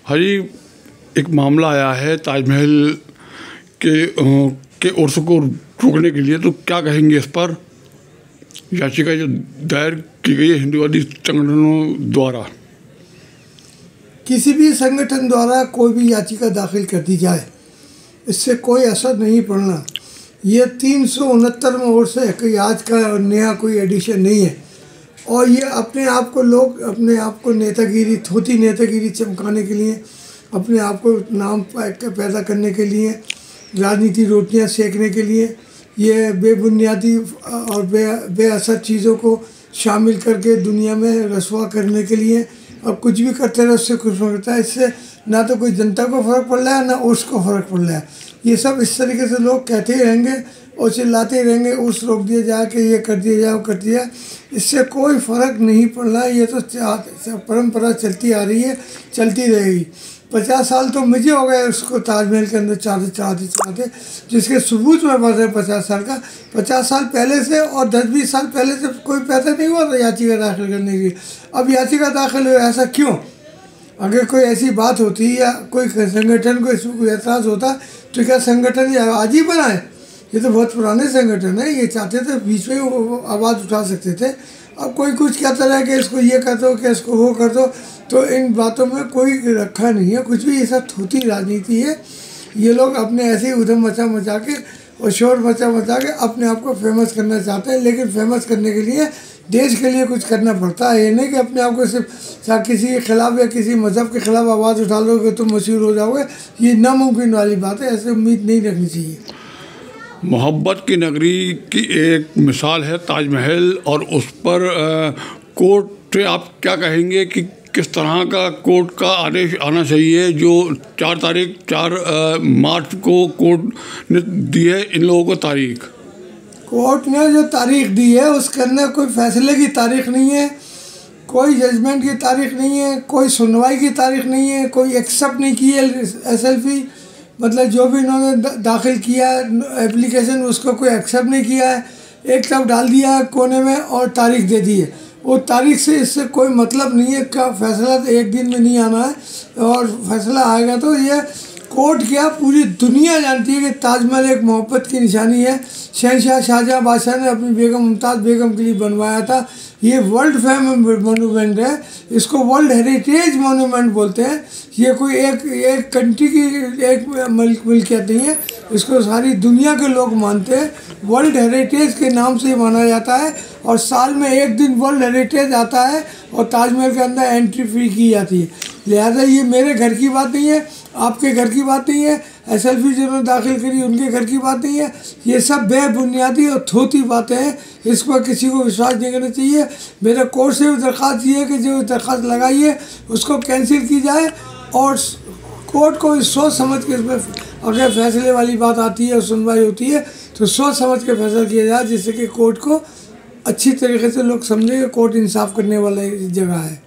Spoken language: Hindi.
हरी एक मामला आया है ताजमहल के उर्स को रोकने के लिए, तो क्या कहेंगे इस पर? याचिका जो दायर की गई है हिंदूवादी संगठनों द्वारा। किसी भी संगठन द्वारा कोई भी याचिका दाखिल कर दी जाए, इससे कोई असर नहीं पड़ना। ये 369 में और से कोई आज का नया कोई एडिशन नहीं है। और ये अपने आप को लोग अपने आप को नेतागिरी, थोती नेतागिरी चमकाने के लिए, अपने आप को नाम पैदा करने के लिए, राजनीति रोटियां सेकने के लिए, ये बेबुनियादी और बेअसर चीज़ों को शामिल करके दुनिया में रसवा करने के लिए और कुछ भी करते रहे, उससे कुछ नहीं होता है। इससे ना तो कोई जनता को फ़र्क पड़ रहा है, ना उसको फ़र्क पड़ रहा है। ये सब इस तरीके से लोग कहते ही रहेंगे और चिल्लाते ही रहेंगे, उस रोक दिया जाए कि ये कर दिया जाए, वो कर दिया। इससे कोई फ़र्क नहीं पड़ रहा है। ये तो परंपरा चलती आ रही है, चलती रहेगी। 50 साल तो मुझे हो गए उसको ताजमहल के अंदर चाहते, जिसके सबूत में पास है 50 साल का। 50 साल पहले से और 10-20 साल पहले से कोई पैदा नहीं हुआ था याचिका दाखिल करने की। अब याचिका दाखिल हुई, ऐसा क्यों? अगर कोई ऐसी बात होती या कोई संगठन को इसमें कोई एतराज़ होता तो क्या संगठन ये आज ही बना है? ये तो बहुत पुराने संगठन है। ये चाहते थे बीच में वो आवाज़ उठा सकते थे। अब कोई कुछ कहता रहा कि इसको ये कर दो, कि इसको वो कर दो, तो इन बातों में कोई रखा नहीं है कुछ भी। ये सब थोती राजनीति है। ये लोग अपने ऐसे ही उधम मचा के और शोर मचा के अपने आप को फेमस करना चाहते हैं। लेकिन फेमस करने के लिए देश के लिए कुछ करना पड़ता है। ये नहीं कि अपने आप को सिर्फ किसी के खिलाफ या किसी मज़हब के खिलाफ आवाज़ उठा लोगे तो मशहूर हो जाओगे। ये नामुमकिन वाली बात है, ऐसे उम्मीद नहीं रखनी चाहिए। मोहब्बत की नगरी की एक मिसाल है ताजमहल, और उस पर कोर्ट से आप क्या कहेंगे कि किस तरह का कोर्ट का आदेश आना चाहिए? जो 4 मार्च को कोर्ट ने दी है इन लोगों को तारीख। कोर्ट ने जो तारीख दी है उसके अंदर कोई फैसले की तारीख नहीं है, कोई जजमेंट की तारीख नहीं है, कोई सुनवाई की तारीख नहीं है, कोई एक्सेप्ट नहीं की है SLP, मतलब जो भी इन्होंने दाखिल किया एप्लीकेशन उसको कोई एक्सेप्ट नहीं किया है। एक तरफ डाल दिया है कोने में और तारीख दे दी है। वो तारीख से इससे कोई मतलब नहीं है का फैसला तो एक दिन में नहीं आना है, और फैसला आएगा तो ये कोर्ट क्या पूरी दुनिया जानती है कि ताजमहल एक मोहब्बत की निशानी है। शहंशाह शाहजहाँ बादशाह ने अपनी बेगम मुमताज़ बेगम के लिए बनवाया था। ये वर्ल्ड फेमस मोनूमेंट है, इसको वर्ल्ड हेरिटेज मोनूमेंट बोलते हैं। ये कोई एक कंट्री की एक मिल्कियत नहीं है, इसको सारी दुनिया के लोग मानते हैं। वर्ल्ड हेरिटेज के नाम से माना जाता है और साल में एक दिन वर्ल्ड हेरिटेज आता है और ताजमहल के अंदर एंट्री फ्री की जाती है। लिहाजा ये मेरे घर की बात नहीं है, आपके घर की बात नहीं है, SLP जिन्होंने दाखिल करी उनके घर की बात नहीं है। ये सब बेबुनियादी और थोती बातें हैं, इस पर किसी को विश्वास नहीं करना चाहिए। मेरे कोर्ट से भी दरख्वास्त ये है कि जो दरख्वास्त लगाई है उसको कैंसिल की जाए और कोर्ट को सोच समझ के इसमें अगर फैसले वाली बात आती है और सुनवाई होती है तो सोच समझ के फैसला किया जाए, जिससे कि कोर्ट को अच्छी तरीके से लोग समझें कि कोर्ट इंसाफ करने वाला जगह है।